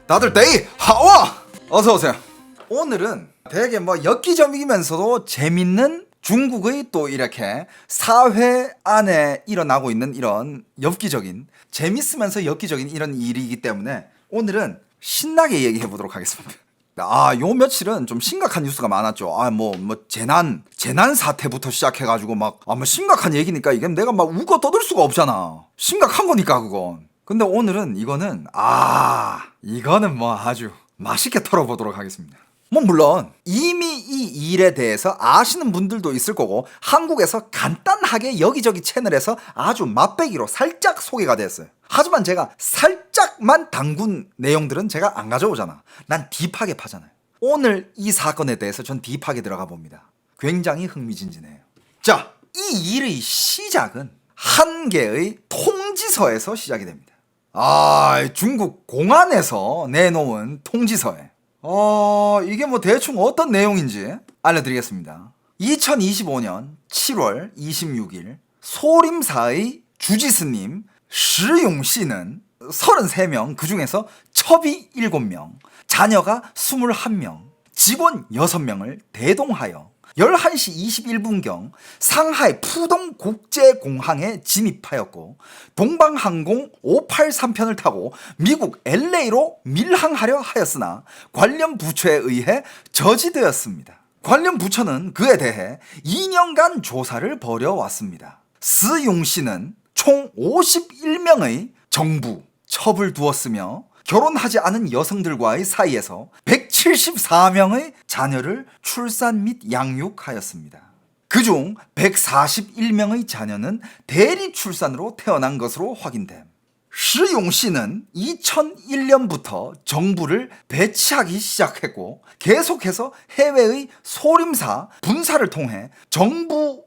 다들 데이 하와 어서오세요. 오늘은 되게 뭐 엽기적이면서도 재밌는 중국의 또 이렇게 사회 안에 일어나고 있는 이런 엽기적인 재밌으면서 엽기적인 이런 일이기 때문에 오늘은 신나게 얘기해 보도록 하겠습니다. 요 며칠은 좀 심각한 뉴스가 많았죠. 재난 사태부터 시작해가지고 뭐 심각한 얘기니까 이게 내가 막 웃고 떠들 수가 없잖아. 심각한 거니까 그건. 근데 오늘은 이거는 뭐 아주 맛있게 털어보도록 하겠습니다. 물론 이미 이 일에 대해서 아시는 분들도 있을 거고 한국에서 간단하게 여기저기 채널에서 아주 맛배기로 살짝 소개가 됐어요. 하지만 제가 살짝만 담근 내용들은 제가 안 가져오잖아. 난 딥하게 파잖아요. 오늘 이 사건에 대해서 전 딥하게 들어가 봅니다. 굉장히 흥미진진해요. 자, 이 일의 시작은 한 개의 통지서에서 시작이 됩니다. 중국 공안에서 내놓은 통지서에 이게 뭐 대충 어떤 내용인지 알려드리겠습니다. 2025년 7월 26일 소림사의 주지스님 시용씨는 33명, 그 중에서 첩이 7명, 자녀가 21명, 직원 6명을 대동하여 11시 21분경 상하이 푸동 국제공항에 진입하였고 동방항공 583편을 타고 미국 LA로 밀항하려 하였으나 관련 부처에 의해 저지되었습니다. 관련 부처는 그에 대해 2년간 조사를 벌여왔습니다. 스용씨는 총 51명의 정부, 첩을 두었으며 결혼하지 않은 여성들과의 사이에서 174명의 자녀를 출산 및 양육하였습니다. 그중 141명의 자녀는 대리 출산으로 태어난 것으로 확인됨. 시용씨는 2001년부터 정부를 배치하기 시작했고 계속해서 해외의 소림사 분사를 통해 정부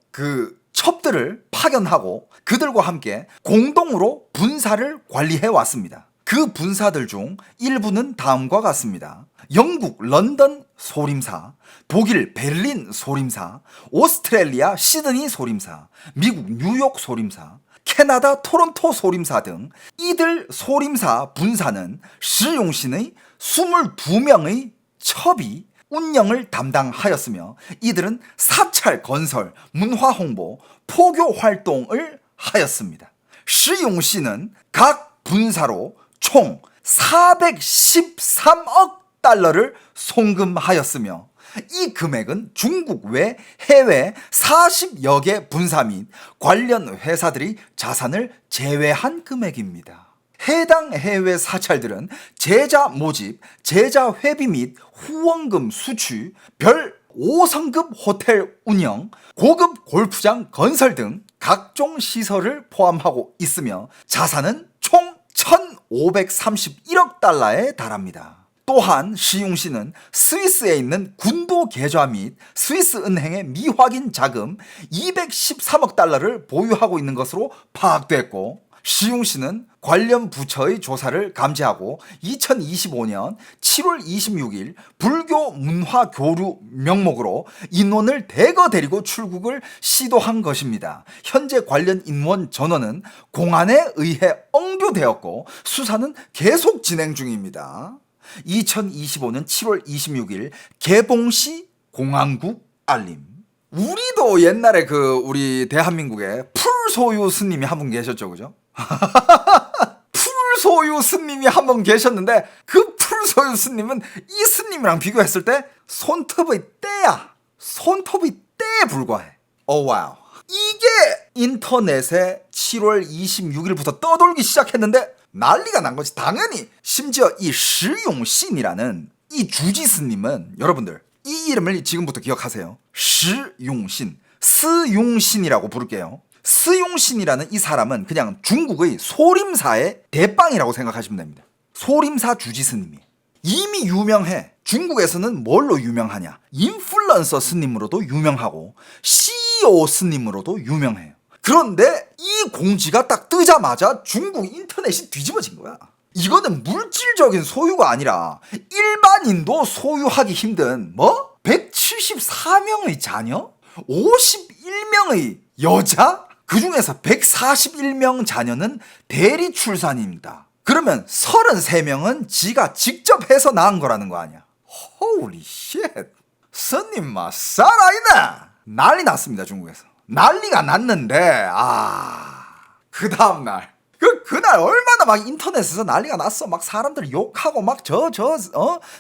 첩들을 파견하고 그들과 함께 공동으로 분사를 관리해 왔습니다. 그 분사들 중 일부는 다음과 같습니다. 영국 런던 소림사, 독일 베를린 소림사, 오스트레일리아 시드니 소림사, 미국 뉴욕 소림사, 캐나다 토론토 소림사 등 이들 소림사 분사는 시용신의 22명의 첩이 운영을 담당하였으며 이들은 사찰 건설, 문화 홍보, 포교 활동을 하였습니다. 시용씨는 각 분사로 총 413억 달러를 송금하였으며 이 금액은 중국 외 해외 40여 개 분사 및 관련 회사들이 자산을 제외한 금액입니다. 해당 해외 사찰들은 제자 모집, 제자 회비 및 후원금 수취, 별 5성급 호텔 운영, 고급 골프장 건설 등 각종 시설을 포함하고 있으며 자산은 총 1,531억 달러에 달합니다. 또한 시용씨는 스위스에 있는 군도 계좌 및 스위스 은행의 미확인 자금 213억 달러를 보유하고 있는 것으로 파악됐고 시용씨는 관련 부처의 조사를 감지하고 2025년 7월 26일 불교 문화 교류 명목으로 인원을 대거 데리고 출국을 시도한 것입니다. 현재 관련 인원 전원은 공안에 의해 억류되었고 수사는 계속 진행 중입니다. 2025년 7월 26일 개봉시 공안국 알림. 우리도 옛날에 우리 대한민국에 풀소유 스님이 한 분 계셨죠, 그죠? 풀소유 스님이 한 분 계셨는데 그 풀소유 스님은 이 스님이랑 비교했을 때 손톱의 때에 불과해. 와우. 이게 인터넷에 7월 26일부터 떠돌기 시작했는데 난리가 난 거지. 당연히 심지어 이 시용신이라는 이 주지스님은 여러분들 이 이름을 지금부터 기억하세요. 시용신, 스용신이라고 부를게요. 스용신이라는 이 사람은 그냥 중국의 소림사의 대빵이라고 생각하시면 됩니다. 소림사 주지스님이 이미 유명해. 중국에서는 뭘로 유명하냐? 인플루언서 스님으로도 유명하고 CEO 스님으로도 유명해요. 그런데 이 공지가 딱 뜨자마자 중국 인터넷이 뒤집어진 거야. 이거는 물질적인 소유가 아니라 일반인도 소유하기 힘든 174명의 자녀? 51명의 여자? 그 중에서 141명 자녀는 대리 출산입니다. 그러면 33명은 지가 직접 해서 낳은 거라는 거 아니야. Holy shit. 스님마 살아있네. 난리 났습니다, 중국에서. 난리가 났는데, 그 다음날. 그날 얼마나 막 인터넷에서 난리가 났어. 막 사람들 욕하고 막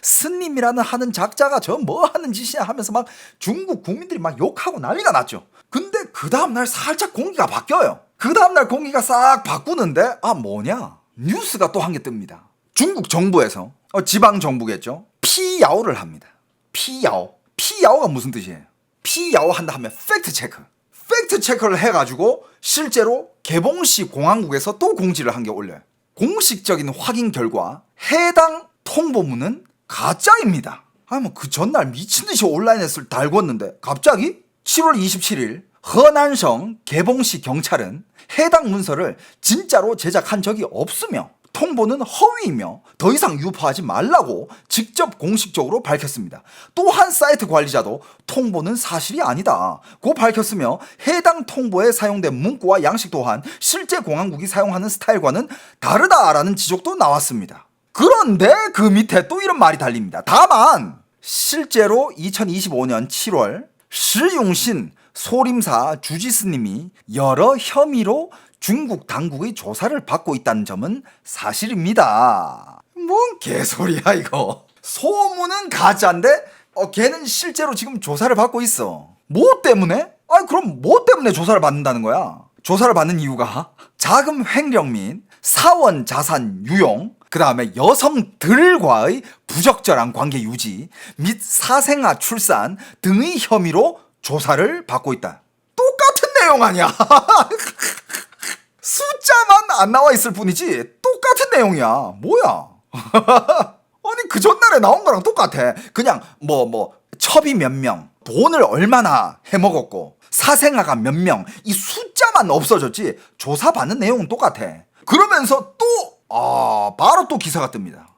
스님이라는 하는 작자가 저 뭐 하는 짓이냐 하면서 막 중국 국민들이 막 욕하고 난리가 났죠. 근데 그 다음날 살짝 공기가 바뀌어요. 그 다음날 공기가 싹 바꾸는데, 뭐냐? 뉴스가 또 한 개 뜹니다. 중국 정부에서, 지방 정부겠죠? 피야오를 합니다. 피야오가 무슨 뜻이에요? 피야오 한다 하면 팩트 체크를 해가지고 실제로 개봉시 공항국에서 또 공지를 한 게 올려요. 공식적인 확인 결과 해당 통보문은 가짜입니다. 뭐 그 전날 미친듯이 온라인에서 달궜는데 갑자기 7월 27일 허난성 개봉시 경찰은 해당 문서를 진짜로 제작한 적이 없으며 통보는 허위이며 더 이상 유포하지 말라고 직접 공식적으로 밝혔습니다. 또한 사이트 관리자도 통보는 사실이 아니다 고 밝혔으며 해당 통보에 사용된 문구와 양식 또한 실제 공항국이 사용하는 스타일과는 다르다라는 지적도 나왔습니다. 그런데 그 밑에 또 이런 말이 달립니다. 다만 실제로 2025년 7월 시용신 소림사 주지스님이 여러 혐의로 중국 당국의 조사를 받고 있다는 점은 사실입니다. 뭔 개소리야 이거. 소문은 가짜인데 걔는 실제로 지금 조사를 받고 있어. 뭐 때문에? 그럼 뭐 때문에 조사를 받는다는 거야? 조사를 받는 이유가 자금 횡령 및 사원 자산 유용, 그 다음에 여성들과의 부적절한 관계 유지 및 사생아 출산 등의 혐의로 조사를 받고 있다. 똑같은 내용 아니야. 숫자만 안 나와 있을 뿐이지 똑같은 내용이야. 뭐야? 아니 그 전날에 나온 거랑 똑같아. 그냥 첩이 몇 명, 돈을 얼마나 해먹었고 사생아가 몇 명, 이 숫자만 없어졌지 조사받는 내용은 똑같아. 그러면서 또 바로 또 기사가 뜨니다.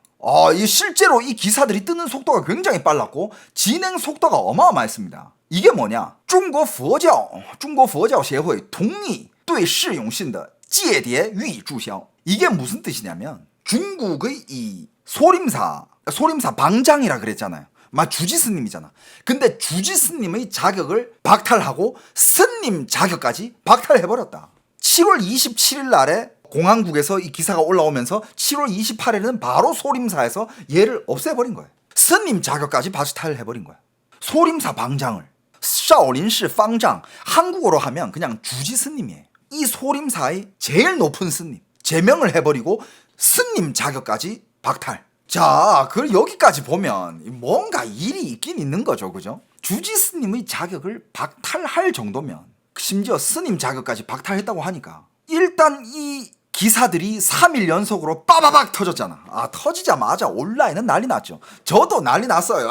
이 실제로 이 기사들이 뜨는 속도가 굉장히 빨랐고 진행 속도가 어마어마했습니다. 이게 뭐냐? 중국佛教协会同意对释永信的间谍予以注销. 이게 무슨 뜻이냐면 중국의 이 소림사 방장이라 그랬잖아요. 주지스님이잖아. 근데 주지스님의 자격을 박탈하고 스님 자격까지 박탈해버렸다. 7월 27일 날에 공항국에서 이 기사가 올라오면서 7월 28일에는 바로 소림사에서 얘를 없애버린 거예요. 스님 자격까지 박탈해버린 거야. 소림사 방장을 샤오린시 방장, 한국어로 하면 그냥 주지스님이에요. 이 소림사의 제일 높은 스님 제명을 해버리고 스님 자격까지 박탈. 자, 여기까지 보면 뭔가 일이 있긴 있는 거죠, 그죠? 주지스님의 자격을 박탈할 정도면 심지어 스님 자격까지 박탈했다고 하니까 일단 이 기사들이 3일 연속으로 빠바박 터졌잖아. 터지자마자 온라인은 난리 났죠. 저도 난리 났어요.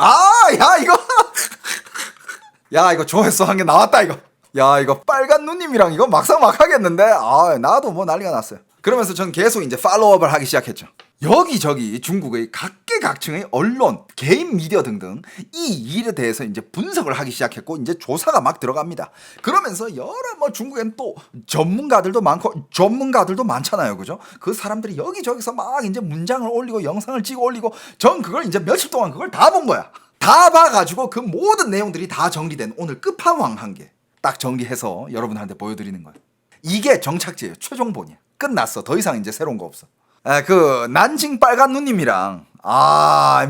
이거 조회수 한 개 나왔다 이거. 이거 빨간 누님이랑 이거 막상막 하겠는데 나도 뭐 난리가 났어요. 그러면서 전 계속 이제 팔로우업을 하기 시작했죠. 여기저기 중국의 각계각층의 언론, 개인 미디어 등등 이 일에 대해서 이제 분석을 하기 시작했고 이제 조사가 막 들어갑니다. 그러면서 여러 중국엔 또 전문가들도 많잖아요, 그죠? 그 사람들이 여기저기서 막 이제 문장을 올리고 영상을 찍어 올리고 전 그걸 이제 며칠 동안 그걸 다 본 거야. 다 봐가지고 그 모든 내용들이 다 정리된 오늘 끝판왕 한 개 딱 정리해서 여러분한테 보여드리는 거예요. 이게 정착제예요. 최종본이야. 끝났어. 더 이상 이제 새로운 거 없어. 난징 빨간 누님이랑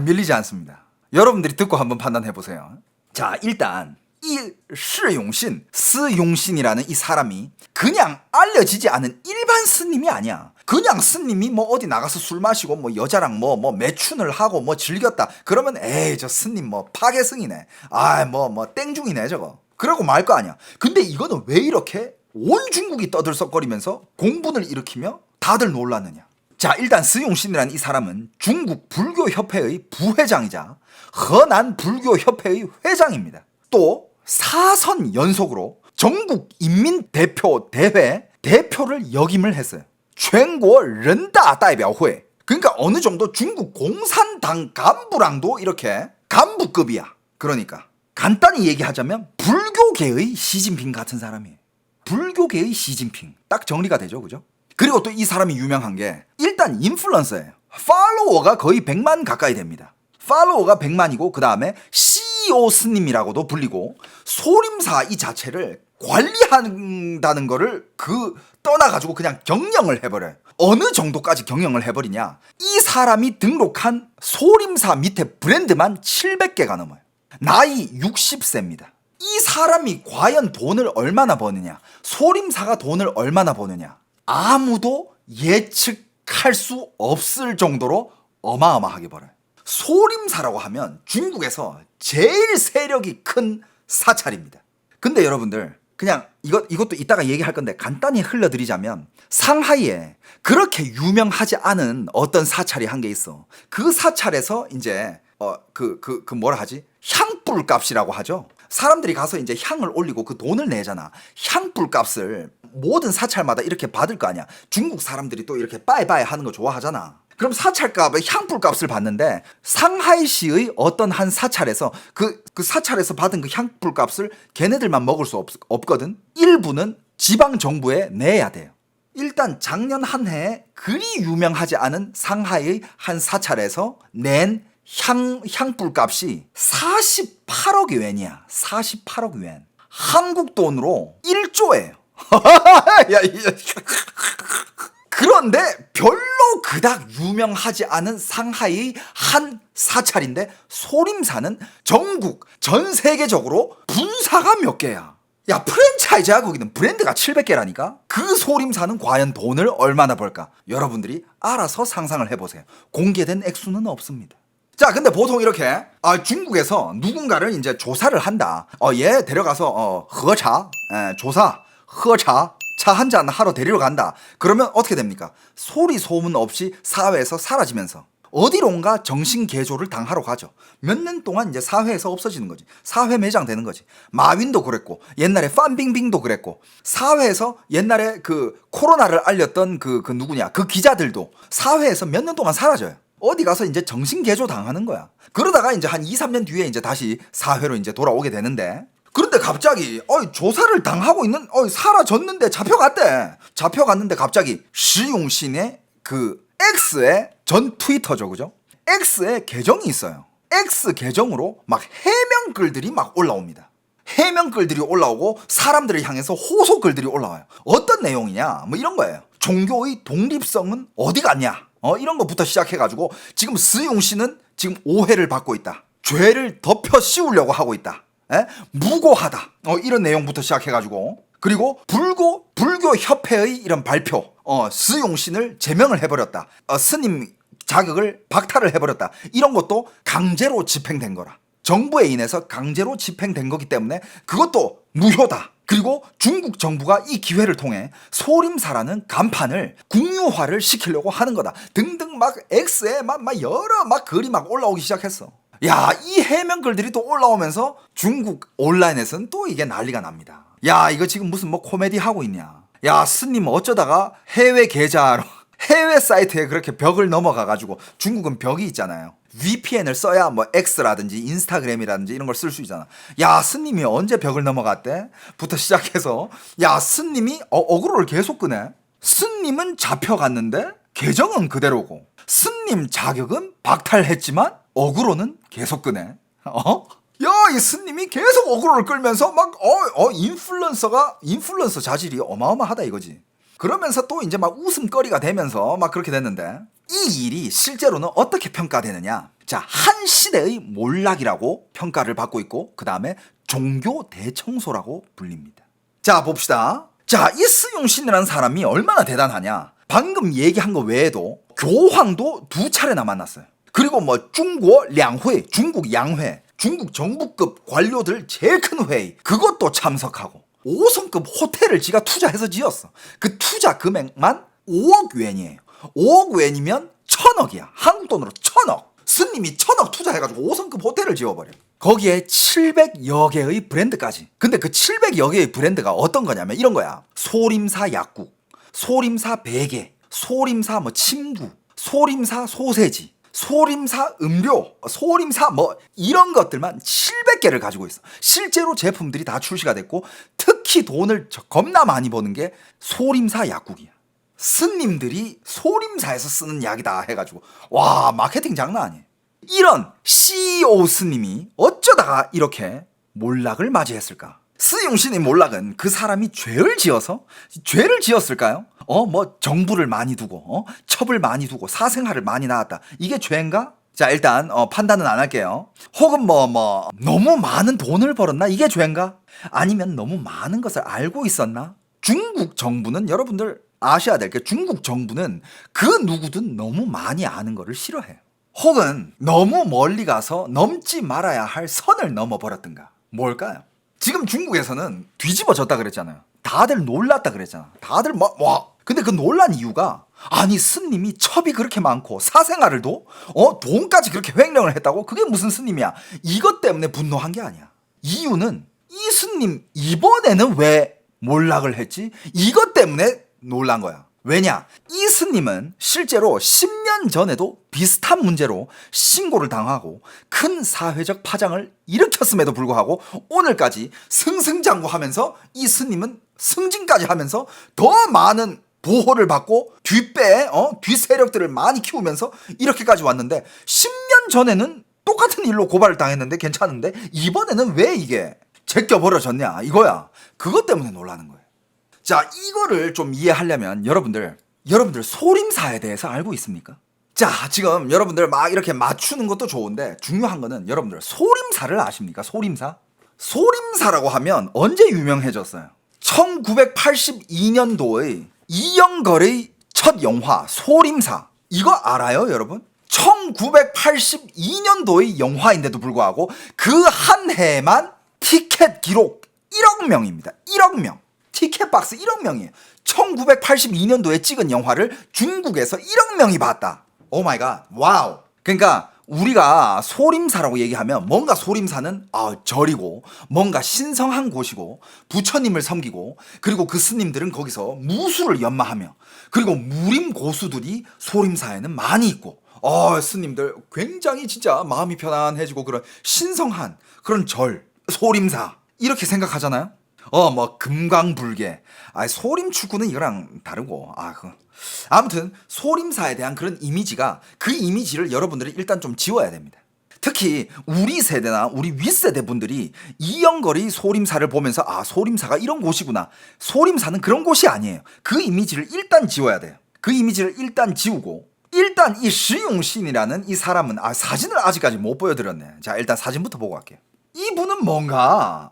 밀리지 않습니다. 여러분들이 듣고 한번 판단해보세요. 자, 일단 이 스용신이라는 이 사람이 그냥 알려지지 않은 일반 스님이 아니야. 그냥 스님이 어디 나가서 술 마시고 여자랑 매춘을 하고 즐겼다 그러면 저 스님 파괴승이네, 땡중이네 저거, 그러고 말 거 아니야. 근데 이거는 왜 이렇게 온 중국이 떠들썩거리면서 공분을 일으키며 다들 놀랐느냐. 자, 일단 스용신이라는 이 사람은 중국 불교협회의 부회장이자 허난 불교협회의 회장입니다. 또 4선 연속으로 전국 인민대표 대회 대표를 역임을 했어요.全国人大代表会. 그러니까 어느 정도 중국 공산당 간부랑도 이렇게 간부급이야. 그러니까 간단히 얘기하자면 불교계의 시진핑 같은 사람이에요. 불교계의 시진핑. 딱 정리가 되죠, 그죠? 그리고 또 이 사람이 유명한 게 일단 인플루언서예요. 팔로워가 거의 100만 가까이 됩니다. 팔로워가 100만이고 그 다음에 CEO 스님이라고도 불리고 소림사 이 자체를 관리한다는 거를 떠나가지고 그냥 경영을 해버려요. 어느 정도까지 경영을 해버리냐. 이 사람이 등록한 소림사 밑에 브랜드만 700개가 넘어요. 나이 60세입니다. 이 사람이 과연 돈을 얼마나 버느냐, 소림사가 돈을 얼마나 버느냐, 아무도 예측할 수 없을 정도로 어마어마하게 벌어요. 소림사라고 하면 중국에서 제일 세력이 큰 사찰입니다. 근데 여러분들 그냥 이것도 이따가 얘기할 건데 간단히 흘려드리자면 상하이에 그렇게 유명하지 않은 어떤 사찰이 한 게 있어. 그 사찰에서 이제 뭐라 하지? 향불 값이라고 하죠. 사람들이 가서 이제 향을 올리고 그 돈을 내잖아. 향불 값을 모든 사찰마다 이렇게 받을 거 아니야. 중국 사람들이 또 이렇게 빠이빠이 하는 거 좋아하잖아. 그럼 사찰값에 향불 값을 받는데 상하이시의 어떤 한 사찰에서 그 사찰에서 받은 그 향불 값을 걔네들만 먹을 수 없거든. 일부는 지방 정부에 내야 돼요. 일단 작년 한 해에 그리 유명하지 않은 상하이의 한 사찰에서 낸 향불 값이 48억 위안이야. 48억 위안. 한국 돈으로 1조예요. 그런데 별로 그닥 유명하지 않은 상하이의 한 사찰인데 소림사는 전국 전 세계적으로 분사가 몇 개야. 야, 프랜차이즈야. 거기는 브랜드가 700개라니까. 그 소림사는 과연 돈을 얼마나 벌까? 여러분들이 알아서 상상을 해보세요. 공개된 액수는 없습니다. 자, 근데 보통 이렇게 중국에서 누군가를 이제 조사를 한다. 얘 데려가서 허차 조사 허차 차 한잔 하러 데리러 간다. 그러면 어떻게 됩니까? 소리 소문 없이 사회에서 사라지면서 어디론가 정신개조를 당하러 가죠. 몇 년 동안 이제 사회에서 없어지는 거지. 사회 매장되는 거지. 마윈도 그랬고 옛날에 판빙빙도 그랬고 사회에서 옛날에 그 코로나를 알렸던 그 누구냐 그 기자들도 사회에서 몇 년 동안 사라져요. 어디 가서 이제 정신개조 당하는 거야. 그러다가 이제 한 2, 3년 뒤에 이제 다시 사회로 이제 돌아오게 되는데 그런데 갑자기 조사를 당하고 있는 사라졌는데 잡혀갔는데 갑자기 시용신의 그 X의 전 트위터죠, 그죠? X의 계정이 있어요. X 계정으로 막 해명글들이 막 올라옵니다. 해명글들이 올라오고 사람들을 향해서 호소글들이 올라와요. 어떤 내용이냐? 뭐 이런 거예요. 종교의 독립성은 어디 갔냐? 이런 거부터 시작해가지고 지금 스용신은 지금 오해를 받고 있다. 죄를 덮여 씌우려고 하고 있다. 무고하다. 이런 내용부터 시작해가지고 그리고 불교 협회의 이런 발표. 스용신을 제명을 해버렸다. 스님 자격을 박탈을 해버렸다. 이런 것도 강제로 집행된 거라. 정부에 인해서 강제로 집행된 거기 때문에 그것도 무효다. 그리고 중국 정부가 이 기회를 통해 소림사라는 간판을 국유화를 시키려고 하는 거다. 등등 막 X에 막 여러 막 글이 막 올라오기 시작했어. 야, 이 해명글들이 또 올라오면서 중국 온라인에서는 또 이게 난리가 납니다. 야, 이거 지금 무슨 뭐 코미디 하고 있냐. 야, 스님 어쩌다가 해외 계좌로 해외 사이트에 그렇게 벽을 넘어가가지고 중국은 벽이 있잖아요. VPN을 써야 뭐 X라든지 인스타그램이라든지 이런 걸 쓸 수 있잖아. 야, 스님이 언제 벽을 넘어갔대? 부터 시작해서 야, 스님이 어그로를 계속 끄네. 스님은 잡혀갔는데 계정은 그대로고 스님 자격은 박탈했지만 어그로는 계속 끄네. 야, 이 스님이 계속 어그로를 끌면서 막 인플루언서 자질이 어마어마하다 이거지. 그러면서 또 이제 막 웃음거리가 되면서 막 그렇게 됐는데 이 일이 실제로는 어떻게 평가되느냐. 자, 한 시대의 몰락이라고 평가를 받고 있고 그 다음에 종교 대청소라고 불립니다. 자, 봅시다. 자, 이 스용신이라는 사람이 얼마나 대단하냐. 방금 얘기한 거 외에도 교황도 2차례나 만났어요. 그리고 뭐 중국 량회, 중국 양회, 중국 정부급 관료들 제일 큰 회의 그것도 참석하고 5성급 호텔을 지가 투자해서 지었어. 그 투자 금액만 5억 위안이에요. 5억 위안이면 1000억이야. 한국 돈으로 1000억. 스님이 1000억 투자해가지고 5성급 호텔을 지어버려. 거기에 700여 개의 브랜드까지. 근데 그 700여 개의 브랜드가 어떤 거냐면 이런 거야. 소림사 약국, 소림사 베개, 소림사 뭐 침구, 소림사 소세지, 소림사 음료, 소림사 뭐 이런 것들만 700개를 가지고 있어. 실제로 제품들이 다 출시가 됐고 특히 돈을 겁나 많이 버는 게 소림사 약국이야. 스님들이 소림사에서 쓰는 약이다 해가지고 와 마케팅 장난 아니에요. 이런 CEO 스님이 어쩌다가 이렇게 몰락을 맞이했을까? 스용신의 몰락은 그 사람이 죄를 지었을까요? 뭐 정부를 많이 두고 첩을 많이 두고 사생활을 많이 낳았다. 이게 죄인가? 자 일단 판단은 안 할게요. 혹은 뭐 너무 많은 돈을 벌었나? 이게 죄인가? 아니면 너무 많은 것을 알고 있었나? 중국 정부는 여러분들 아셔야 될 게 중국 정부는 그 누구든 너무 많이 아는 거를 싫어해요. 혹은 너무 멀리 가서 넘지 말아야 할 선을 넘어버렸던가. 뭘까요? 지금 중국에서는 뒤집어졌다 그랬잖아요. 다들 놀랐다 그랬잖아. 다들 와. 근데 그 놀란 이유가 아니 스님이 첩이 그렇게 많고 사생활을 돈까지 그렇게 횡령을 했다고? 그게 무슨 스님이야? 이것 때문에 분노한 게 아니야. 이유는 이 스님 이번에는 왜 몰락을 했지? 이것 때문에 놀란 거야. 왜냐? 이 스님은 실제로 10년 전에도 비슷한 문제로 신고를 당하고 큰 사회적 파장을 일으켰음에도 불구하고 오늘까지 승승장구하면서 이 스님은 승진까지 하면서 더 많은 보호를 받고 뒷 세력들을 많이 키우면서 이렇게까지 왔는데 10년 전에는 똑같은 일로 고발을 당했는데 괜찮은데 이번에는 왜 이게 제껴버려졌냐 이거야. 그것 때문에 놀라는 거예요. 자, 이거를 좀 이해하려면 여러분들 소림사에 대해서 알고 있습니까? 자, 지금 여러분들 막 이렇게 맞추는 것도 좋은데 중요한 거는 여러분들 소림사를 아십니까? 소림사라고 하면 언제 유명해졌어요? 1982년도의 이영걸의 첫 영화 소림사. 이거 알아요, 여러분? 1982년도의 영화인데도 불구하고 그 한 해만 티켓 기록 1억 명입니다. 1억 명. 티켓 박스 1억 명이에요. 1982년도에 찍은 영화를 중국에서 1억 명이 봤다. 오 마이 갓. 와우. 그러니까 우리가 소림사라고 얘기하면 뭔가 소림사는 절이고 뭔가 신성한 곳이고 부처님을 섬기고 그리고 그 스님들은 거기서 무술을 연마하며 그리고 무림 고수들이 소림사에는 많이 있고 스님들 굉장히 진짜 마음이 편안해지고 그런 신성한 그런 절 소림사 이렇게 생각하잖아요. 뭐 금강불개. 소림 축구는 이거랑 다르고. 아무튼 소림사에 대한 그런 이미지가 그 이미지를 여러분들이 일단 좀 지워야 됩니다. 특히 우리 세대나 우리 윗세대 분들이 이영걸이 소림사를 보면서 소림사가 이런 곳이구나. 소림사는 그런 곳이 아니에요. 그 이미지를 일단 지워야 돼요. 그 이미지를 일단 지우고 일단 이 시용신이라는 이 사람은 사진을 아직까지 못 보여드렸네. 자 일단 사진부터 보고 갈게요. 이분은 뭔가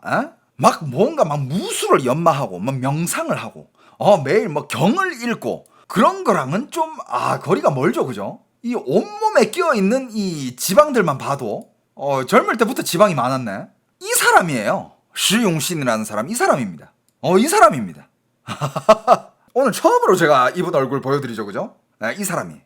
뭔가 무술을 연마하고 명상을 하고 매일 경을 읽고 그런 거랑은 좀 거리가 멀죠, 그죠? 이 온몸에 끼어있는 이 지방들만 봐도 젊을 때부터 지방이 많았네. 이 사람이에요. 시용신이라는 사람. 이 사람입니다. 이 사람입니다. 오늘 처음으로 제가 이분 얼굴 보여드리죠, 그죠? 네, 이 사람이에요.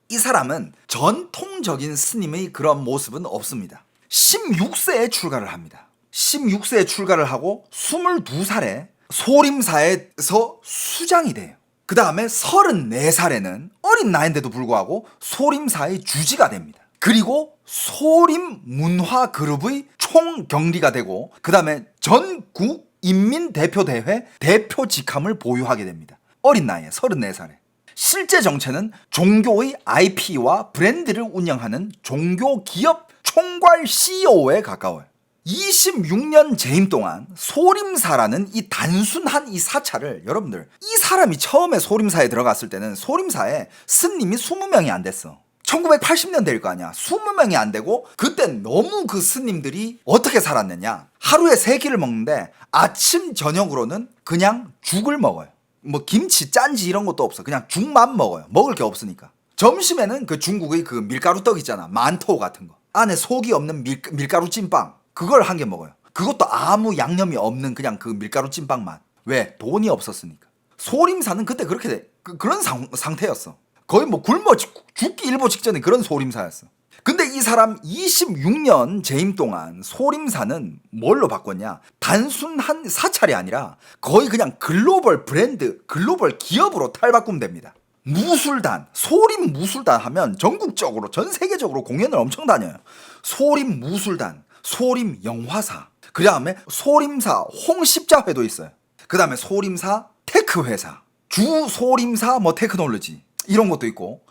이 사람은 전통적인 스님의 그런 모습은 없습니다. 16세에 출가를 합니다. 16세에 출가를 하고 22살에 소림사에서 수장이 돼요. 그 다음에 34살에는 어린 나이인데도 불구하고 소림사의 주지가 됩니다. 그리고 소림문화그룹의 총경리가 되고 그 다음에 전국인민대표대회 대표직함을 보유하게 됩니다. 어린 나이에 34살에. 실제 정체는 종교의 IP와 브랜드를 운영하는 종교기업 총괄 CEO에 가까워요. 26년 재임 동안 소림사라는 이 단순한 이 사찰을 여러분들 이 사람이 처음에 소림사에 들어갔을 때는 소림사에 스님이 20명이 안 됐어. 1980년대일 거 아니야. 20명이 안 되고 그땐 너무 그 스님들이 어떻게 살았느냐. 하루에 3끼를 먹는데 아침 저녁으로는 그냥 죽을 먹어요. 뭐 김치 짠지 이런 것도 없어. 그냥 죽만 먹어요. 먹을 게 없으니까. 점심에는 그 중국의 그 밀가루 떡 있잖아. 만토 같은 거. 안에 속이 없는 밀가루 찐빵. 그걸 한 개 먹어요. 그것도 아무 양념이 없는 그냥 그 밀가루 찐빵만. 왜? 돈이 없었으니까. 소림사는 그때 그렇게 그런 상태였어. 거의 뭐 굶어 죽기 일보 직전에 그런 소림사였어. 근데 이 사람 26년 재임 동안 소림사는 뭘로 바꿨냐? 단순한 사찰이 아니라 거의 그냥 글로벌 브랜드, 글로벌 기업으로 탈바꿈됩니다. 무술단, 소림 무술단 하면 전국적으로 전 세계적으로 공연을 엄청 다녀요. 소림 무술단, 소림 영화사, 그 다음에 소림사 홍십자회도 있어요. 그 다음에 소림사 테크 회사, 주소림사 뭐 테크놀로지 이런 것도 있고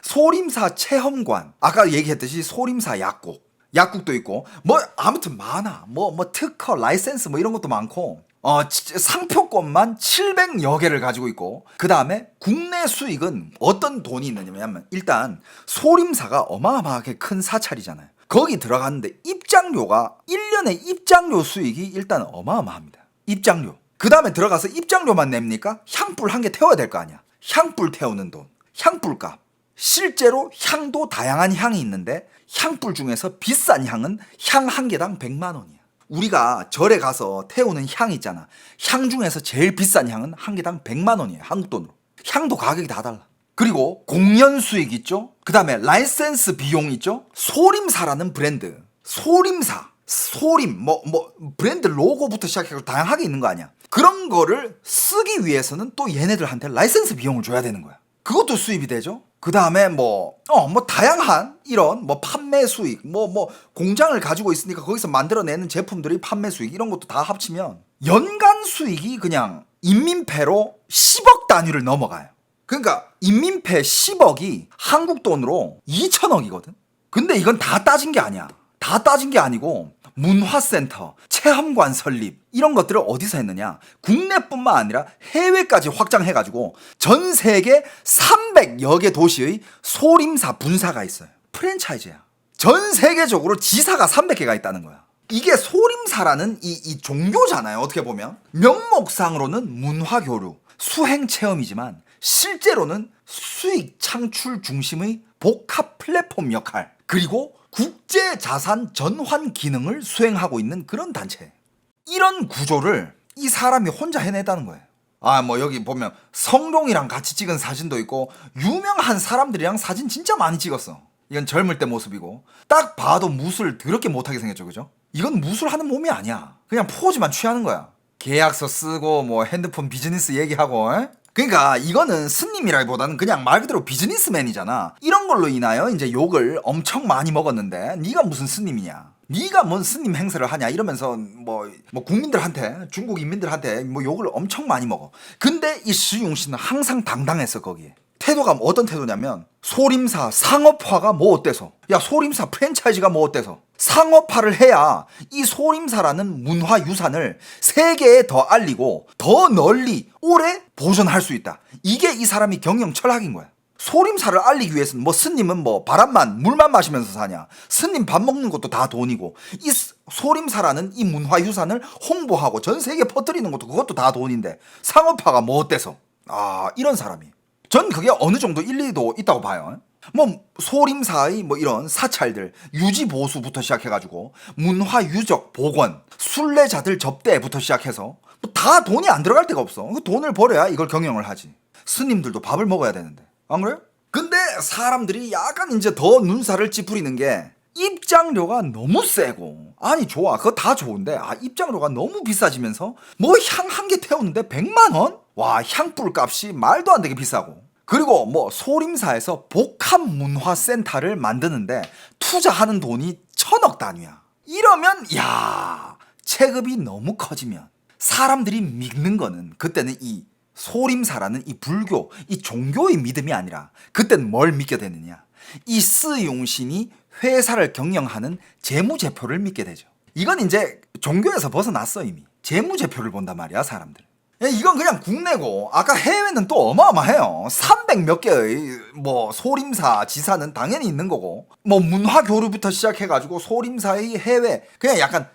소림사 체험관 아까 얘기했듯이 소림사 약국도 있고 뭐 아무튼 많아 뭐 특허 라이센스 뭐 이런 것도 많고 상표권만 700여 개를 가지고 있고 그 다음에 국내 수익은 어떤 돈이 있느냐면 일단 소림사가 어마어마하게 큰 사찰이잖아요. 거기 들어갔는데 입장료가 1년에 입장료 수익이 일단 어마어마합니다. 입장료. 그 다음에 들어가서 입장료만 냅니까? 향불 한 개 태워야 될 거 아니야. 향불 태우는 돈, 향불값. 실제로 향도 다양한 향이 있는데 향불 중에서 비싼 향은 향 한 개당 100만 원이야. 우리가 절에 가서 태우는 향 있잖아. 향 중에서 제일 비싼 향은 한 개당 100만 원이에요. 한국 돈으로. 향도 가격이 다 달라. 그리고 공연 수익 있죠. 그 다음에 라이센스 비용 있죠. 소림사라는 브랜드. 소림사. 소림 브랜드 로고부터 시작해서 다양하게 있는 거 아니야. 그런 거를 쓰기 위해서는 또 얘네들한테 라이센스 비용을 줘야 되는 거야. 그것도 수입이 되죠. 그 다음에 다양한 이런 판매 수익, 공장을 가지고 있으니까 거기서 만들어내는 제품들이 판매 수익 이런 것도 다 합치면 연간 수익이 그냥 인민폐로 10억 단위를 넘어가요. 그러니까 인민폐 10억이 한국 돈으로 2천억이거든. 근데 이건 다 따진 게 아니야. 다 따진 게 아니고 문화센터, 체험관 설립 이런 것들을 어디서 했느냐. 국내뿐만 아니라 해외까지 확장해가지고 전 세계 300여 개 도시의 소림사 분사가 있어요. 프랜차이즈야. 전 세계적으로 지사가 300개가 있다는 거야. 이게 소림사라는 이 종교잖아요. 어떻게 보면 명목상으로는 문화교류, 수행체험이지만 실제로는 수익 창출 중심의 복합 플랫폼 역할 그리고 국제자산 전환 기능을 수행하고 있는 그런 단체. 이런 구조를 이 사람이 혼자 해내다는 거예요. 여기 보면 성룡이랑 같이 찍은 사진도 있고 유명한 사람들이랑 사진 진짜 많이 찍었어. 이건 젊을 때 모습이고 딱 봐도 무술 더럽게 못하게 생겼죠. 그죠? 이건 무술하는 몸이 아니야. 그냥 포즈만 취하는 거야. 계약서 쓰고 핸드폰 비즈니스 얘기하고 그러니까 이거는 스님이라기보다는 그냥 말 그대로 비즈니스맨이잖아. 이런 걸로 인하여 이제 욕을 엄청 많이 먹었는데 네가 무슨 스님이냐, 네가 뭔 스님 행세를 하냐 이러면서 국민들한테, 중국 인민들한테 욕을 엄청 많이 먹어. 근데 이 시용씨는 항상 당당했어. 거기에 태도가 어떤 태도냐면 소림사 상업화가 뭐 어때서, 야 소림사 프랜차이즈가 뭐 어때서, 상업화를 해야 이 소림사라는 문화유산을 세계에 더 알리고 더 널리 오래 보존할 수 있다. 이게 이 사람이 경영 철학인 거야. 소림사를 알리기 위해서는 스님은 바람만 물만 마시면서 사냐, 스님 밥 먹는 것도 다 돈이고 이 소림사라는 이 문화유산을 홍보하고 전 세계에 퍼뜨리는 것도 그것도 다 돈인데 상업화가 뭐 어때서. 이런 사람이. 전 그게 어느 정도 일리도 있다고 봐요. 소림사의 이런 사찰들 유지보수부터 시작해가지고 문화유적 복원, 순례자들 접대부터 시작해서 다 돈이 안 들어갈 데가 없어. 그 돈을 벌어야 이걸 경영을 하지. 스님들도 밥을 먹어야 되는데 안 그래요? 근데 사람들이 약간 이제 더 눈살을 찌푸리는 게 입장료가 너무 세고, 아니 좋아 그거 다 좋은데 입장료가 너무 비싸지면서 향 한 개 태우는데 100만 원? 와, 향불 값이 말도 안 되게 비싸고, 그리고 소림사에서 복합문화센터를 만드는데 투자하는 돈이 1000억 단위야. 이러면 체급이 너무 커지면 사람들이 믿는 거는 그때는 이 소림사라는 이 불교, 이 종교의 믿음이 아니라 그때는 뭘 믿게 되느냐, 이 스용신이 회사를 경영하는 재무제표를 믿게 되죠. 이건 이제 종교에서 벗어났어. 이미 재무제표를 본단 말이야 사람들. 이건 그냥 국내고, 아까 해외는 또 어마어마해요. 300 몇 개의 소림사 지사는 당연히 있는 거고, 문화교류부터 시작해가지고 소림사의 해외, 그냥 약간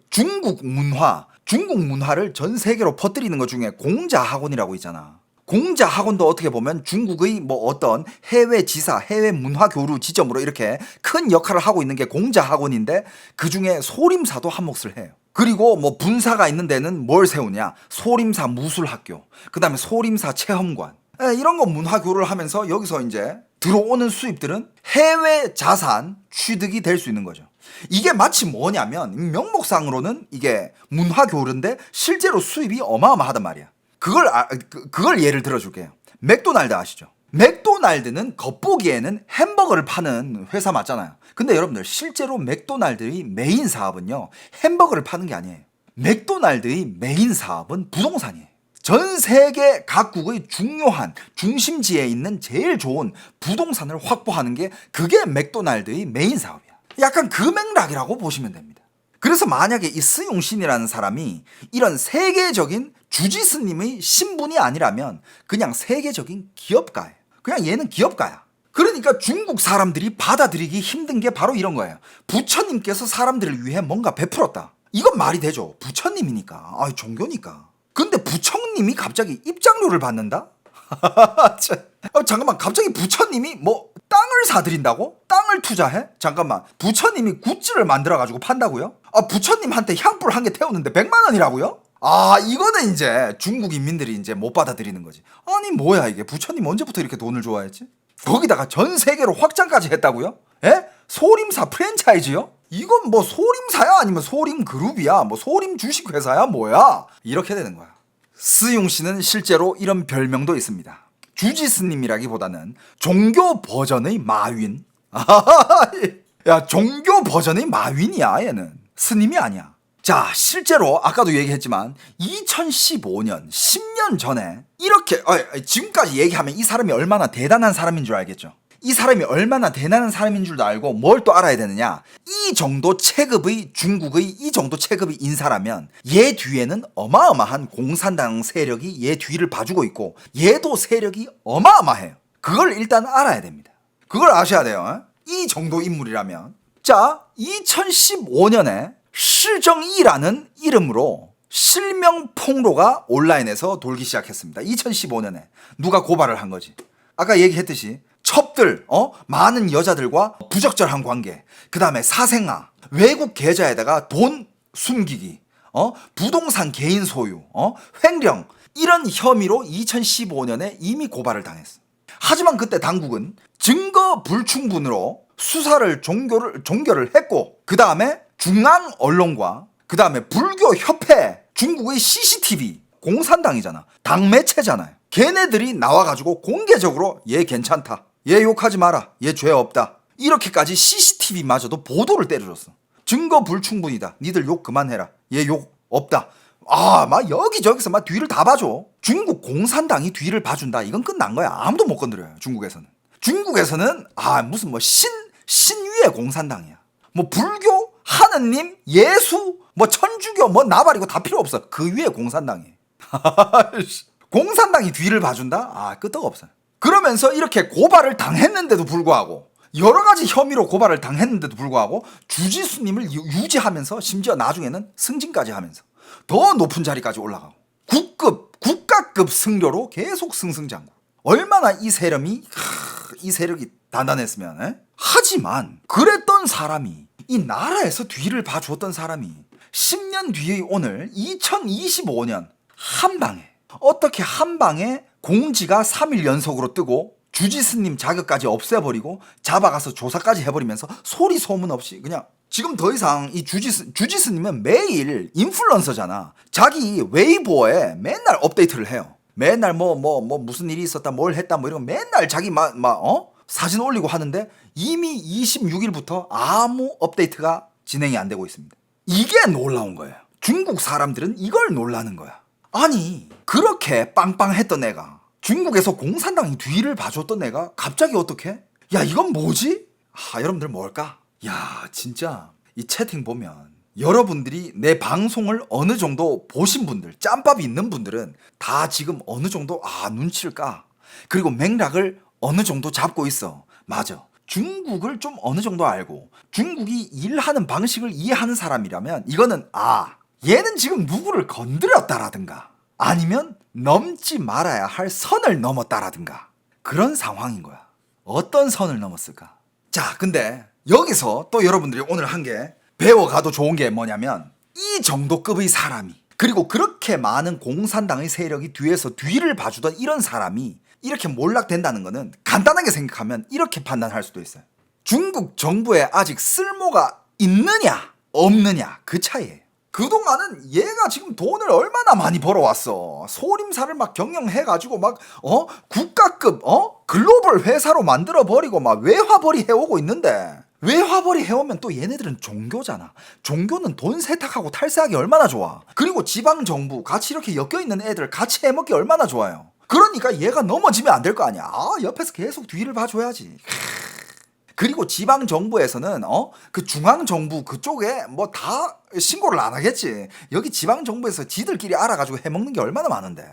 중국 문화를 전 세계로 퍼뜨리는 것 중에 공자학원이라고 있잖아. 공자학원도 어떻게 보면 중국의 어떤 해외 지사, 해외 문화교류 지점으로 이렇게 큰 역할을 하고 있는 게 공자학원인데 그 중에 소림사도 한 몫을 해요. 그리고 분사가 있는 데는 뭘 세우냐, 소림사 무술학교, 그 다음에 소림사 체험관, 이런 거 문화교류를 하면서 여기서 이제 들어오는 수입들은 해외 자산 취득이 될 수 있는 거죠. 이게 마치 뭐냐면 명목상으로는 이게 문화교류인데 실제로 수입이 어마어마하단 말이야. 그걸 예를 들어줄게요. 맥도날드 아시죠? 맥도날드는 겉보기에는 햄버거를 파는 회사 맞잖아요. 근데 여러분들 실제로 맥도날드의 메인 사업은요 햄버거를 파는 게 아니에요. 맥도날드의 메인 사업은 부동산이에요. 전 세계 각국의 중요한 중심지에 있는 제일 좋은 부동산을 확보하는 게 그게 맥도날드의 메인 사업이야. 약간 그 맥락이라고 보시면 됩니다. 그래서 만약에 이 스용신이라는 사람이 이런 세계적인 주지스님의 신분이 아니라면 그냥 세계적인 기업가예요. 그냥 얘는 기업가야. 그러니까 중국 사람들이 받아들이기 힘든 게 바로 이런 거예요. 부처님께서 사람들을 위해 뭔가 베풀었다. 이건 말이 되죠. 부처님이니까. 종교니까. 근데 부처님이 갑자기 입장료를 받는다? 잠깐만, 갑자기 부처님이 뭐 땅을 사들인다고? 땅을 투자해? 잠깐만, 부처님이 굿즈를 만들어가지고 판다고요? 부처님한테 향불 한 개 태우는데 100만 원이라고요? 이거는 이제 중국 인민들이 이제 못 받아들이는 거지. 아니 뭐야 이게, 부처님 언제부터 이렇게 돈을 좋아했지? 거기다가 전 세계로 확장까지 했다고요? 에? 소림사 프랜차이즈요? 이건 뭐 소림사야 아니면 소림그룹이야? 뭐 소림 주식회사야 뭐야? 이렇게 되는 거야. 스용 씨는 실제로 이런 별명도 있습니다. 주지스님이라기보다는 종교 버전의 마윈. 야, 종교 버전의 마윈이야 얘는. 스님이 아니야. 자, 실제로 아까도 얘기했지만 2015년 10년 전에 이렇게 지금까지 얘기하면 이 사람이 얼마나 대단한 사람인 줄 알겠죠. 이 사람이 얼마나 대단한 사람인 줄도 알고 뭘 또 알아야 되느냐. 이 정도 체급의 중국의 이 정도 체급의 인사라면 얘 뒤에는 어마어마한 공산당 세력이 얘 뒤를 봐주고 있고 얘도 세력이 어마어마해요. 그걸 일단 알아야 됩니다. 그걸 아셔야 돼요. 이 정도 인물이라면. 자, 2015년에 시정이라는 이름으로 실명 폭로가 온라인에서 돌기 시작했습니다. 2015년에 누가 고발을 한 거지. 아까 얘기했듯이 첩들, 많은 여자들과 부적절한 관계, 그 다음에 사생아, 외국 계좌에다가 돈 숨기기, 부동산 개인 소유, 횡령, 이런 혐의로 2015년에 이미 고발을 당했어. 하지만 그때 당국은 증거 불충분으로 수사를 종결을 했고, 그 다음에 중앙 언론과 그 다음에 불교 협회, 중국의 CCTV, 공산당이잖아, 당매체잖아요. 걔네들이 나와가지고 공개적으로 얘 괜찮다, 얘 욕하지 마라, 얘 죄 없다, 이렇게까지 CCTV마저도 보도를 때려줬어. 증거 불충분이다, 니들 욕 그만해라, 얘 욕 없다. 막 여기저기서 막 뒤를 다 봐줘. 중국 공산당이 뒤를 봐준다, 이건 끝난 거야. 아무도 못 건드려요. 중국에서는 무슨 뭐 신위의 공산당이야. 뭐 불교, 하느님, 예수, 뭐 천주교, 뭐 나발이고 다 필요 없어. 그 위에 공산당이. 공산당이 뒤를 봐준다? 끄떡 없어. 그러면서 이렇게 고발을 당했는데도 불구하고, 여러 가지 혐의로 고발을 당했는데도 불구하고 주지스님을 유지하면서 심지어 나중에는 승진까지 하면서 더 높은 자리까지 올라가고 국가급 승려로 계속 승승장구. 얼마나 이 세력이 단단했으면. 하지만 그랬던 사람이, 이 나라에서 뒤를 봐주었던 사람이 10년 뒤의 오늘 2025년 한방에, 어떻게 한방에 공지가 3일 연속으로 뜨고 주지스님 자격까지 없애버리고 잡아가서 조사까지 해버리면서 소리 소문 없이 그냥, 지금 더 이상 이 주지스님은 매일 인플루언서잖아. 자기 웨이보에 맨날 업데이트를 해요. 맨날 뭐 무슨 일이 있었다, 뭘 했다, 뭐 이런 거 맨날 자기 사진 올리고 하는데 이미 26일부터 아무 업데이트가 진행이 안 되고 있습니다. 이게 놀라운 거예요. 중국 사람들은 이걸 놀라는 거야. 아니, 그렇게 빵빵했던 애가, 중국에서 공산당이 뒤를 봐줬던 애가 갑자기 어떻게? 야, 이건 뭐지? 여러분들 뭘까? 야, 진짜 이 채팅 보면 여러분들이 내 방송을 어느 정도 보신 분들, 짬밥이 있는 분들은 다 지금 어느 정도 눈치를 까. 그리고 맥락을 어느 정도 잡고 있어. 맞아. 중국을 좀 어느 정도 알고 중국이 일하는 방식을 이해하는 사람이라면 이거는 얘는 지금 누구를 건드렸다라든가 아니면 넘지 말아야 할 선을 넘었다라든가 그런 상황인 거야. 어떤 선을 넘었을까? 자, 근데 여기서 또 여러분들이 오늘 한 게 배워가도 좋은 게 뭐냐면, 이 정도 급의 사람이, 그리고 그렇게 많은 공산당의 세력이 뒤에서 뒤를 봐주던 이런 사람이 이렇게 몰락된다는 거는 간단하게 생각하면 이렇게 판단할 수도 있어요. 중국 정부에 아직 쓸모가 있느냐 없느냐, 그 차이예요. 그동안은 얘가 지금 돈을 얼마나 많이 벌어왔어. 소림사를 막 경영해가지고 막 국가급 글로벌 회사로 만들어버리고 막 외화벌이 해오고 있는데, 외화벌이 해오면 또 얘네들은 종교잖아. 종교는 돈 세탁하고 탈세하기 얼마나 좋아. 그리고 지방정부 같이 이렇게 엮여있는 애들 같이 해먹기 얼마나 좋아요. 그러니까 얘가 넘어지면 안 될 거 아니야. 옆에서 계속 뒤를 봐줘야지. 그리고 지방정부에서는 그 중앙정부 그쪽에 뭐 다 신고를 안 하겠지. 여기 지방정부에서 지들끼리 알아가지고 해먹는 게 얼마나 많은데.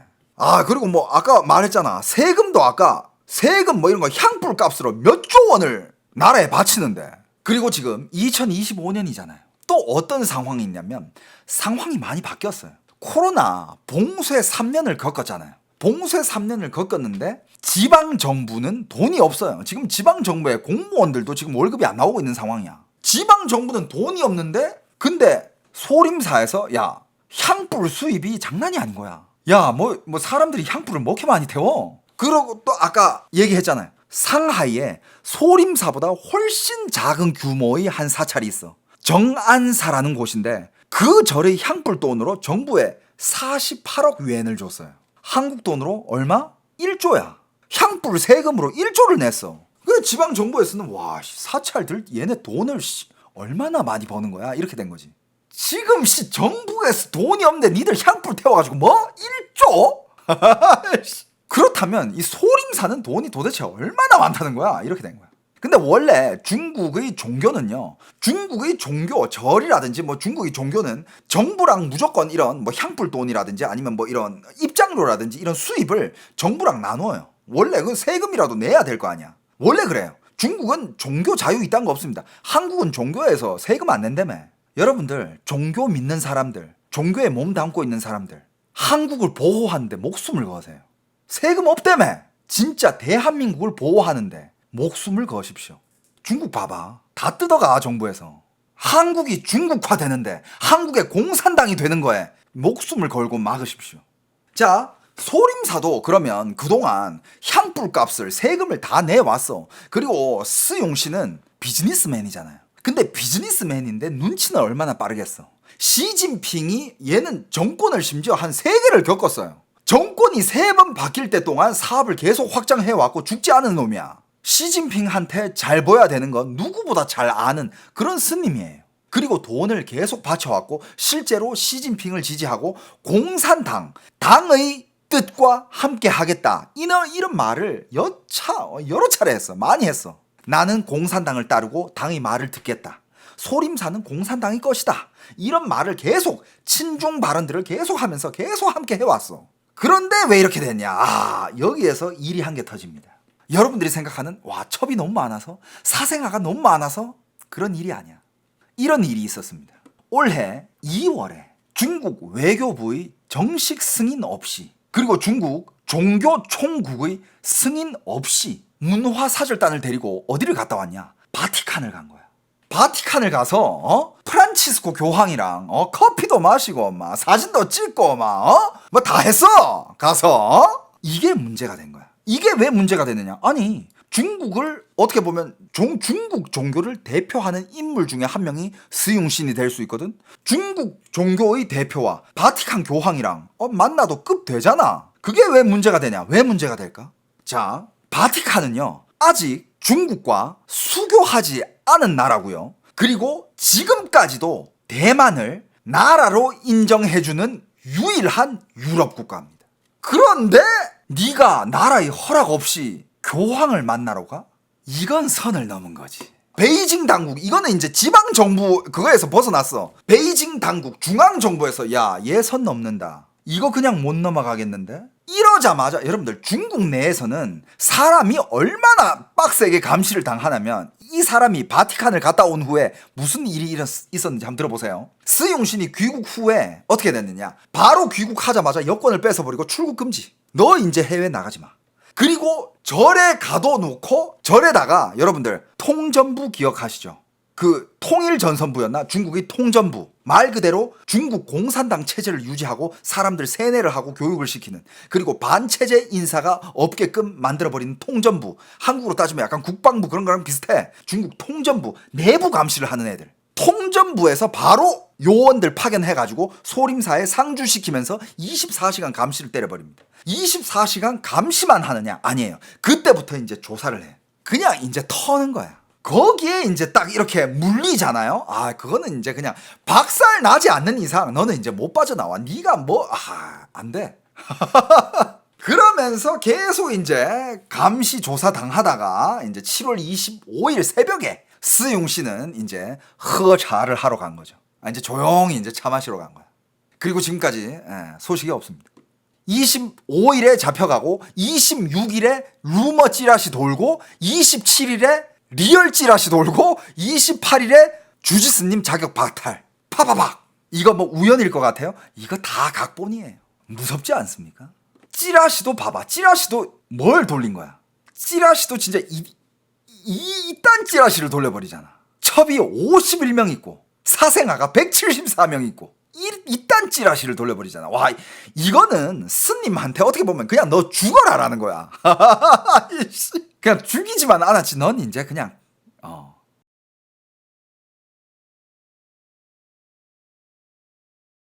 그리고 뭐 아까 말했잖아. 세금도 아까 세금 뭐 이런 거 향불 값으로 몇 조 원을 나라에 바치는데. 그리고 지금 2025년이잖아요. 또 어떤 상황이 있냐면 상황이 많이 바뀌었어요. 코로나 봉쇄 3년을 겪었잖아요. 봉쇄 3년을 겪었는데 지방정부는 돈이 없어요. 지금 지방정부의 공무원들도 지금 월급이 안 나오고 있는 상황이야. 지방정부는 돈이 없는데 근데 소림사에서 야 향불 수입이 장난이 아닌 거야. 야 뭐 사람들이 향불을 뭐 이렇게 많이 태워. 그러고 또 아까 얘기했잖아요. 상하이에 소림사보다 훨씬 작은 규모의 한 사찰이 있어. 정안사라는 곳인데 그 절의 향불 돈으로 정부에 48억 위엔을 줬어요. 한국 돈으로 얼마? 1조야. 향불 세금으로 1조를 냈어. 그 지방 정부에서는 와 사찰들 얘네 돈을 얼마나 많이 버는 거야 이렇게 된 거지. 지금 정부에서 돈이 없는데 니들 향불 태워가지고 뭐? 1조? 그렇다면 이 소림사는 돈이 도대체 얼마나 많다는 거야 이렇게 된 거야. 근데 원래 중국의 종교는요, 중국의 종교 절이라든지 뭐 중국의 종교는 정부랑 무조건 이런 뭐 향불돈이라든지 아니면 뭐 이런 입장료라든지 이런 수입을 정부랑 나눠요. 원래 그 세금이라도 내야 될 거 아니야. 원래 그래요. 중국은 종교 자유 있다는 거 없습니다. 한국은 종교에서 세금 안 낸다며. 여러분들 종교 믿는 사람들, 종교에 몸 담고 있는 사람들 한국을 보호하는데 목숨을 거세요. 세금 없다며. 진짜 대한민국을 보호하는데 목숨을 거십시오. 중국 봐봐. 다 뜯어가 정부에서. 한국이 중국화 되는데 한국의 공산당이 되는 거에 목숨을 걸고 막으십시오. 자, 소림사도 그러면 그동안 향불 값을 세금을 다 내왔어. 그리고 스용 씨는 비즈니스맨이잖아요. 근데 비즈니스맨인데 눈치는 얼마나 빠르겠어. 시진핑이 얘는 정권을 심지어 한 3개를 겪었어요. 정권이 3번 바뀔 때 동안 사업을 계속 확장해왔고 죽지 않은 놈이야. 시진핑한테 잘 보여야 되는 건 누구보다 잘 아는 그런 스님이에요. 그리고 돈을 계속 바쳐왔고 실제로 시진핑을 지지하고 공산당, 당의 뜻과 함께 하겠다. 이런 말을 여러 차례 했어. 많이 했어. 나는 공산당을 따르고 당의 말을 듣겠다. 소림사는 공산당의 것이다. 이런 말을 계속 친중 발언들을 계속 하면서 계속 함께 해왔어. 그런데 왜 이렇게 됐냐? 여기에서 일이 한 개 터집니다. 여러분들이 생각하는 와 첩이 너무 많아서 사생아가 너무 많아서 그런 일이 아니야. 이런 일이 있었습니다. 올해 2월에 중국 외교부의 정식 승인 없이 그리고 중국 종교총국의 승인 없이 문화사절단을 데리고 어디를 갔다 왔냐? 바티칸을 간 거야. 바티칸을 가서 프란치스코 교황이랑 커피도 마시고 막 사진도 찍고 막 뭐 다 했어. 가서 이게 문제가 된 거야. 이게 왜 문제가 되느냐? 아니 중국을 어떻게 보면 중국 종교를 대표하는 인물 중에 한 명이 스융신이 될 수 있거든. 중국 종교의 대표와 바티칸 교황이랑 만나도 급 되잖아. 그게 왜 문제가 되냐? 왜 문제가 될까? 자, 바티칸은요 아직 중국과 수교하지 않은 나라고요. 그리고 지금까지도 대만을 나라로 인정해주는 유일한 유럽 국가입니다. 그런데 네가 나라의 허락 없이 교황을 만나러 가? 이건 선을 넘은 거지. 베이징 당국, 이거는 이제 지방 정부 그거에서 벗어났어. 베이징 당국, 중앙 정부에서 야, 얘 선 넘는다. 이거 그냥 못 넘어가겠는데? 이러자마자 여러분들 중국 내에서는 사람이 얼마나 빡세게 감시를 당하냐면 이 사람이 바티칸을 갔다 온 후에 무슨 일이 있었는지 한번 들어보세요. 스용신이 귀국 후에 어떻게 됐느냐? 바로 귀국하자마자 여권을 뺏어버리고 출국 금지. 너 이제 해외 나가지 마. 그리고 절에 가둬놓고 절에다가 여러분들 통전부 기억하시죠? 그 통일전선부였나? 중국의 통전부. 말 그대로 중국 공산당 체제를 유지하고 사람들 세뇌를 하고 교육을 시키는, 그리고 반체제 인사가 없게끔 만들어버리는 통전부. 한국으로 따지면 약간 국방부 그런 거랑 비슷해. 중국 통전부. 내부 감시를 하는 애들. 통전부에서 바로 요원들 파견해가지고 소림사에 상주시키면서 24시간 감시를 때려버립니다. 24시간 감시만 하느냐? 아니에요. 그때부터 이제 조사를 해. 그냥 이제 터는 거야. 거기에 이제 딱 이렇게 물리잖아요. 아, 그거는 이제 그냥 박살 나지 않는 이상 너는 이제 못 빠져나와. 네가 뭐, 안 돼. 그러면서 계속 이제 감시 조사 당하다가 이제 7월 25일 새벽에 스용 씨는 이제喝茶를 하러 간 거죠. 이제 조용히 이제 차 마시러 간 거야. 그리고 지금까지 소식이 없습니다. 25일에 잡혀가고 26일에 루머 찌라시 돌고 27일에 리얼 찌라시 돌고 28일에 주지스님 자격 박탈. 파바박. 이거 뭐 우연일 것 같아요? 이거 다 각본이에요. 무섭지 않습니까? 찌라시도 봐봐. 찌라시도 뭘 돌린 거야? 찌라시도 진짜 이딴 찌라시를 돌려버리잖아. 첩이 51명 있고 사생아가 174명 있고 이딴 찌라시를 돌려버리잖아. 와, 이거는 스님한테 어떻게 보면 그냥 너 죽어라라는 거야. 그냥 죽이지만 않았지. 넌 이제 그냥